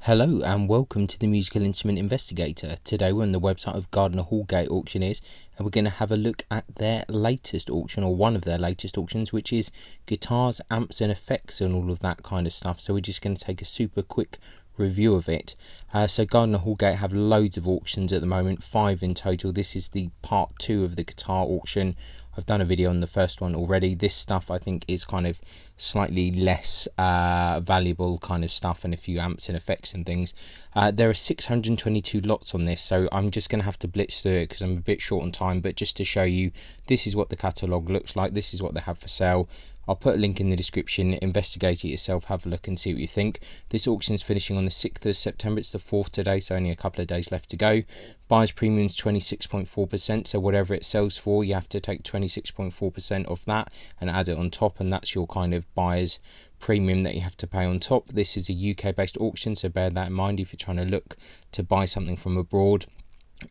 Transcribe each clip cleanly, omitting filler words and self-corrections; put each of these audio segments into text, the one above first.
Hello and welcome to the Musical Instrument Investigator. Today we're on the website of Gardiner Houlgate Auctioneers and we're going to have a look at their latest auction, or one of their latest auctions, which is guitars, amps and effects and all of that kind of stuff. So we're just going to take a super quick review of it. So Gardiner Houlgate have loads of auctions at the moment, 5 in total. This is the part 2 of the guitar auction. I've done a video on the first one already. This stuff I think is kind of slightly less valuable kind of stuff, and a few amps and effects and things. There are 622 lots on this, so I'm just going to have to blitz through it because I'm a bit short on time, but just to show you, this is what the catalogue looks like. This is what they have for sale. I'll put a link in the description. Investigate it yourself, have a look and see what you think. This auction is finishing on the 6th of September. It's the 4th today, so only a couple of days left to go. Buyer's premium is 26.4%, so whatever it sells for, you have to take 26.4% of that and add it on top, and that's your kind of buyer's premium that you have to pay on top. This is a UK based auction, so bear that in mind if you're trying to look to buy something from abroad.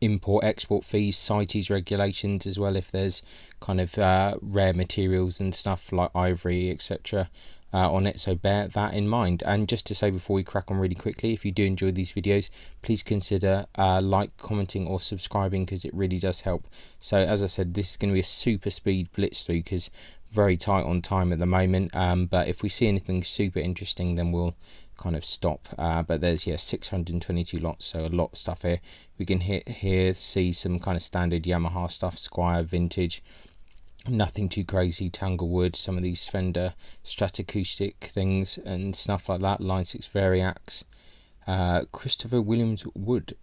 Import export fees, CITES regulations as well, if there's kind of rare materials and stuff like ivory etc. On it, so bear that in mind. And just to say before we crack on really quickly, if you do enjoy these videos, please consider like, commenting or subscribing, because it really does help. So as I said, this is going to be a super speed blitz through because very tight on time at the moment, but if we see anything super interesting then we'll kind of stop. But there's 622 lots, so a lot of stuff here. We can here see some kind of standard Yamaha stuff, Squire, vintage, nothing too crazy, Tanglewood, some of these Fender Stratoacoustic things and stuff like that, Line 6 Variacs, Christopher Williams Wood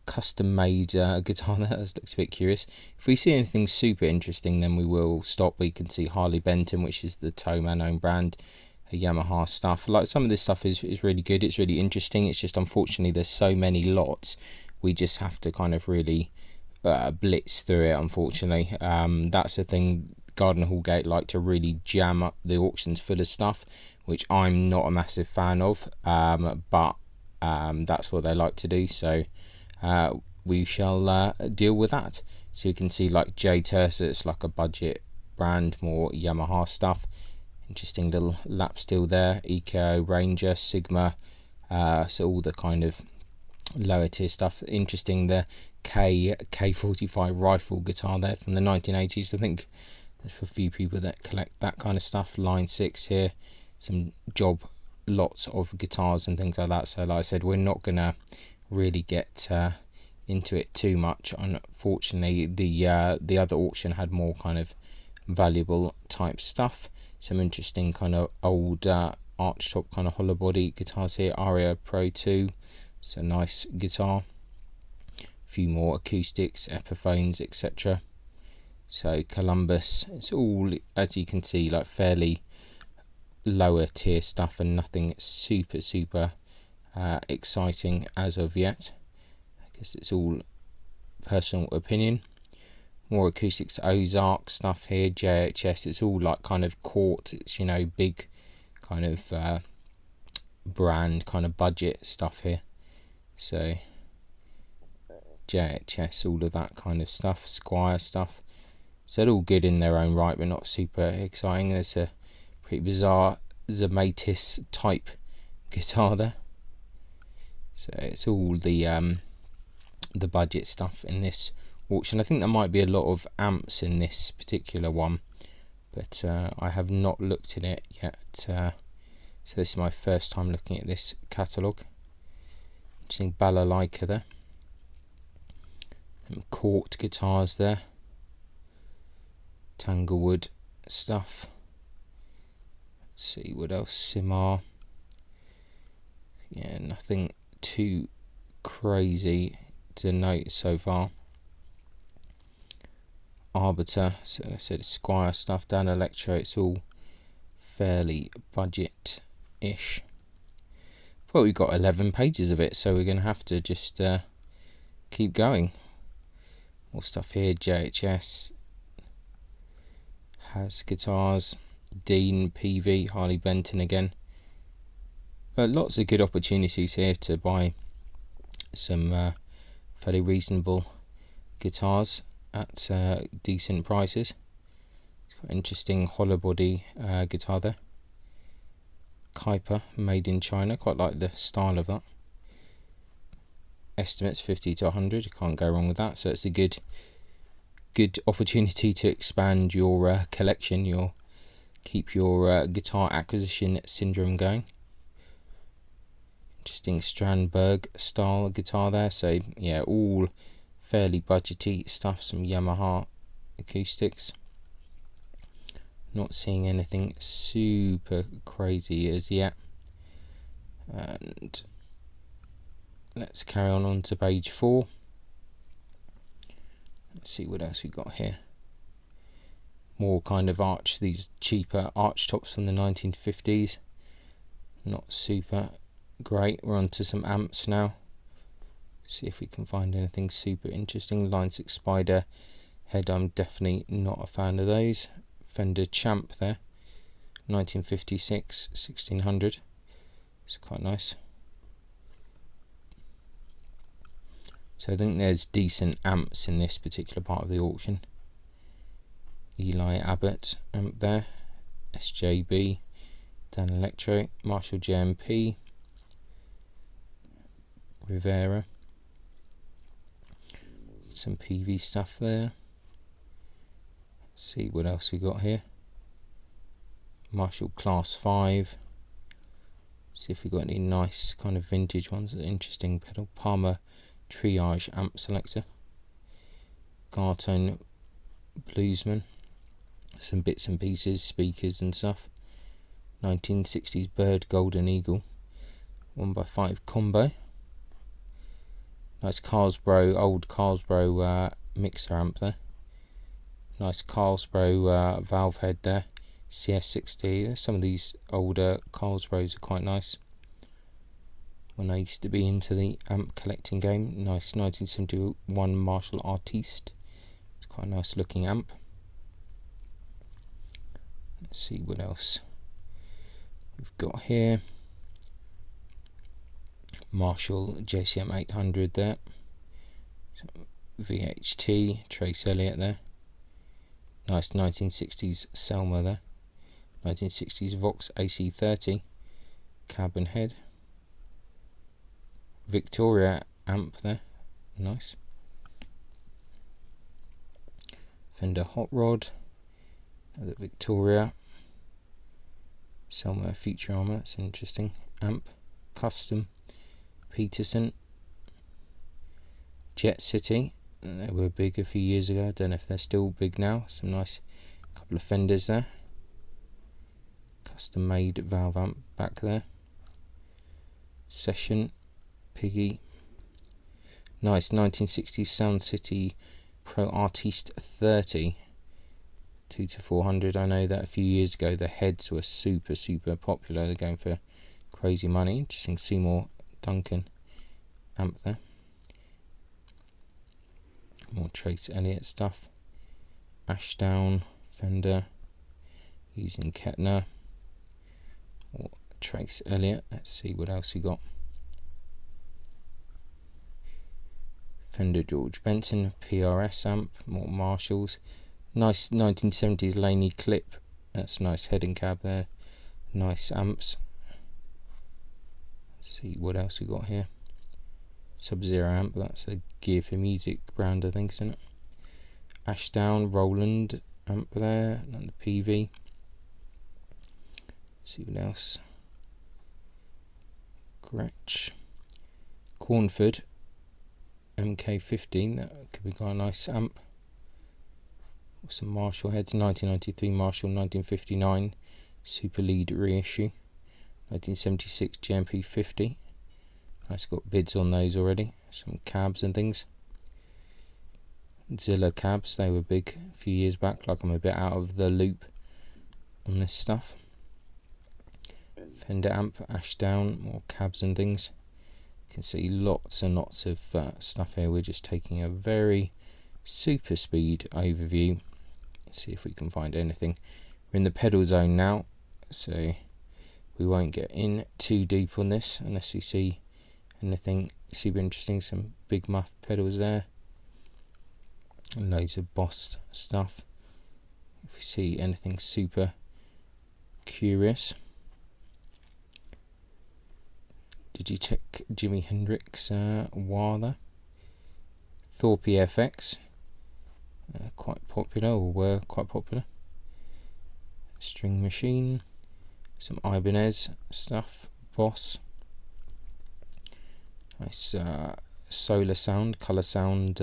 custom made guitar. That looks a bit curious. If we see anything super interesting then we will stop. We can see Harley Benton, which is the Toman own brand, Yamaha stuff. Like, some of this stuff is really good, it's really interesting. It's just unfortunately there's so many lots, we just have to kind of really blitz through it, unfortunately. That's the thing, Gardiner Houlgate like to really jam up the auctions full of stuff, which I'm not a massive fan of, but that's what they like to do, so we shall deal with that. So you can see like J Terza, it's like a budget brand, more Yamaha stuff. Interesting little lap steel there, Eco, Ranger, Sigma, so all the kind of lower tier stuff. Interesting, the K45 rifle guitar there from the 1980s. I think there's a few people that collect that kind of stuff. Line 6 here, some job lots of guitars and things like that. So like I said, we're not gonna really get into it too much. Unfortunately, the other auction had more kind of valuable type stuff. Some interesting kind of old arch top kind of hollow body guitars here. Aria Pro 2, it's a nice guitar. A few more acoustics, Epiphones, etc. So Columbus, it's all, as you can see, like fairly lower tier stuff and nothing super exciting as of yet. I guess it's all personal opinion. More acoustics, Ozark stuff here, JHS, it's all like kind of court, it's, you know, big kind of brand kind of budget stuff here. So JHS, all of that kind of stuff, Squire stuff. So they're all good in their own right, but not super exciting. There's a pretty bizarre Zamatis type guitar there. So it's all the budget stuff in this auction. I think there might be a lot of amps in this particular one, but I have not looked at it yet. So this is my first time looking at this catalogue. Interesting balalaika there. Some Court guitars there. Tanglewood stuff. Let's see what else. Simar. Yeah, nothing too crazy to note so far. Arbiter, so I said Squire stuff. Down Electro, it's all fairly budget-ish. Well, we've got 11 pages of it, so we're going to have to just keep going. More stuff here. JHS has guitars. Dean, PV, Harley Benton again. But lots of good opportunities here to buy some fairly reasonable guitars at decent prices. It's quite interesting hollow body guitar there. Kuiper, made in China. Quite like the style of that. Estimates 50 to 100. You can't go wrong with that. So it's a good opportunity to expand your collection. You'll keep your guitar acquisition syndrome going. Interesting Strandberg style guitar there. So yeah, all fairly budgety stuff. Some Yamaha acoustics. Not seeing anything super crazy as yet. And let's carry on to page 4. Let's see what else we got here. More kind of arch, these cheaper arch tops from the 1950s. Not super great. We're on to some amps now. See if we can find anything super interesting. Line 6 Spider head, I'm definitely not a fan of those. Fender Champ there, 1956, 1600. It's quite nice. So I think there's decent amps in this particular part of the auction. Eli Abbott amp there, SJB, Dan Electro, Marshall JMP, Rivera. Some PV stuff there. Let's see what else we got here. Marshall Class 5. See if we got any nice kind of vintage ones. Interesting pedal. Palmer Triage amp selector. Gartone Bluesman. Some bits and pieces, speakers and stuff. 1960s Bird Golden Eagle 1x5 combo. Nice Carlsbro, old Carlsbro mixer amp there. Nice Carlsbro valve head there. CS60. Some of these older Carlsbros are quite nice. When I used to be into the amp collecting game. Nice 1971 Marshall Artiste. It's quite a nice looking amp. Let's see what else we've got here. Marshall JCM 800 there. VHT, Trace Elliott there. Nice 1960s Selma there. 1960s Vox AC30. Carbon head. Victoria amp there. Nice. Fender Hot Rod. The Victoria. Selma Feature Armor. That's an interesting amp. Custom. Peterson. Jet City. They were big a few years ago. I don't know if they're still big now. Some nice couple of Fenders there. Custom made valve amp back there. Session. Piggy. Nice 1960s Sound City Pro Artiste 30. 2 to 400. I know that a few years ago the heads were super popular. They're going for crazy money. Interesting Seymour Duncan amp there. More Trace Elliott stuff. Ashdown Fender using Kettner. More Trace Elliott. Let's see what else we got. Fender George Benson PRS amp. More Marshalls. Nice 1970s Laney clip. That's a nice head and cab there. Nice amps. Let's see what else we got here. Sub-Zero amp. That's a Gear for Music brand, I think, isn't it? Ashdown Roland amp there. And the PV. Let's see what else. Gretsch. Cornford MK15. That could be quite a nice amp. Some Marshall heads. 1993 Marshall, 1959 Super Lead reissue. 1976 JMP 50. Nice, got bids on those already. Some cabs and things. Zilla cabs, they were big a few years back. Like I'm a bit out of the loop on this stuff. Fender amp, Ashdown, more cabs and things. You can see lots and lots of stuff here. We're just taking a very super speed overview. Let's see if we can find anything. We're in the pedal zone now, so we won't get in too deep on this unless we see anything super interesting. Some big muff pedals there. And loads of Boss stuff. If we see anything super curious. Digitech Jimi Hendrix wah there. Thorpe FX, quite popular, or were quite popular. String Machine, some Ibanez stuff, Boss. Nice solar sound, colour sound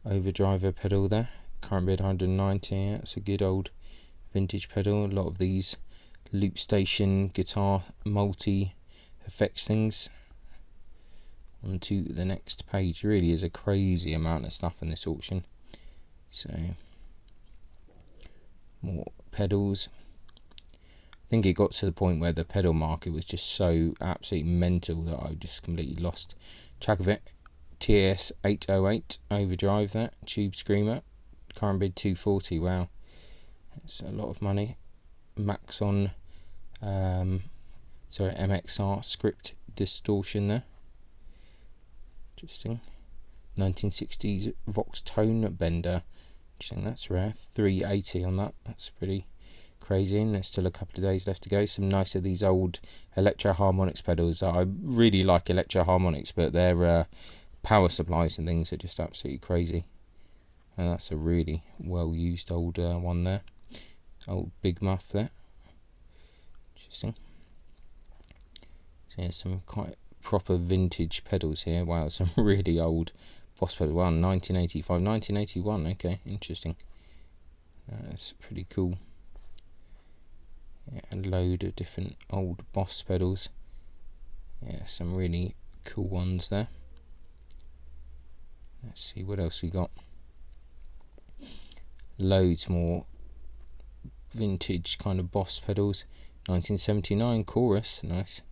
overdriver pedal there. Current bid 190. Yeah, it's a good old vintage pedal. A lot of these loop station guitar multi effects things. On to the next page. Really is a crazy amount of stuff in this auction. So more pedals. I think it got to the point where the pedal market was just so absolutely mental that I just completely lost track of it. TS 808 overdrive, that tube screamer, current bid 240. Wow, that's a lot of money. Maxon MXR script distortion there, interesting. 1960s Vox tone bender, interesting. That's rare. 380 on that. That's pretty crazy, and there's still a couple of days left to go. Some nice of these old electro harmonics pedals. I really like electro harmonics, but their power supplies and things are just absolutely crazy. And that's a really well used old one there. Old Big Muff there. Interesting. So yeah, some quite proper vintage pedals here. Wow, some really old Boss pedal. Wow, 1985, 1981. Okay, interesting. That's pretty cool. Yeah, a load of different old Boss pedals. Yeah, some really cool ones there. Let's see what else we got. Loads more vintage kind of Boss pedals. 1979 chorus, nice.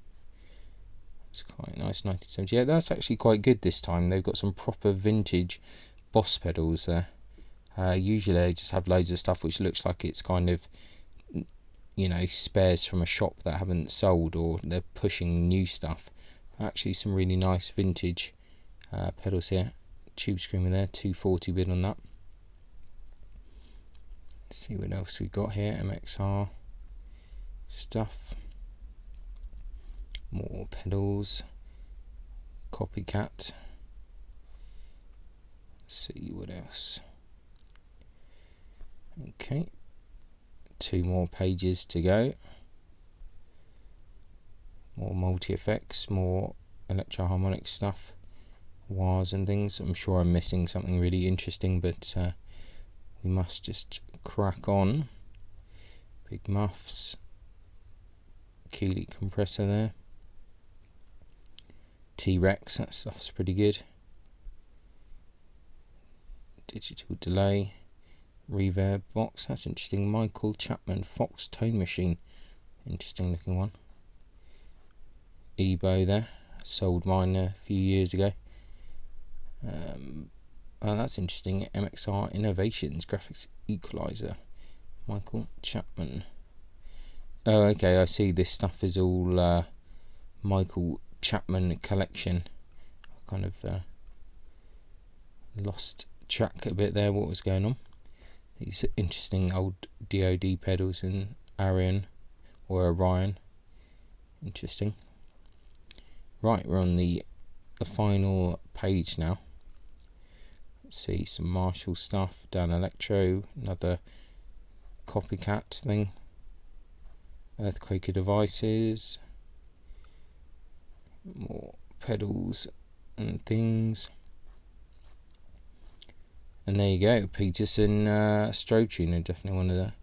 It's quite nice. 1970. Yeah, that's actually quite good this time. They've got some proper vintage Boss pedals there. Usually they just have loads of stuff which looks like it's kind of, you know, spares from a shop that haven't sold, or they're pushing new stuff. Actually some really nice vintage pedals here. Tube screamer there, 240 bid on that. Let's see what else we got here. MXR stuff. More pedals. Copycat. Let's see what else. Okay, 2 more pages to go. More multi effects, more electro harmonic stuff, wahs and things. I'm sure I'm missing something really interesting, but we must just crack on. Big Muffs, Keeley compressor there, T-Rex, that stuff's pretty good. Digital delay, reverb box, that's interesting. Michael Chapman Fox tone machine, interesting looking one. Ebo there, sold mine a few years ago. Oh, that's interesting. MXR Innovations graphics equalizer, Michael Chapman. Oh, okay, I see. This stuff is all Michael Chapman collection. I kind of lost track a bit there what was going on. These interesting old DoD pedals in Arion or Orion. Interesting. Right, we're on the final page now. Let's see, some Marshall stuff, Dan Electro, another Copycat thing, Earthquaker devices, more pedals and things. And there you go, Peterson strobe tuner, definitely one of the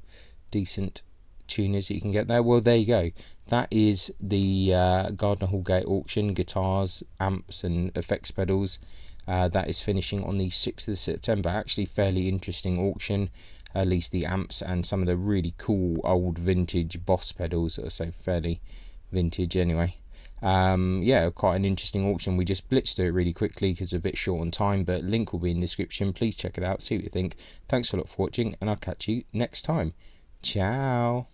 decent tuners that you can get there. Well, there you go. That is the Gardiner Houlgate auction, guitars, amps and effects pedals. That is finishing on the 6th of September. Actually fairly interesting auction, at least the amps and some of the really cool old vintage Boss pedals that are so fairly vintage anyway. Yeah, quite an interesting auction. We just blitzed through it really quickly because we're a bit short on time, but link will be in the description. Please check it out, see what you think. Thanks a lot for watching, and I'll catch you next time. Ciao.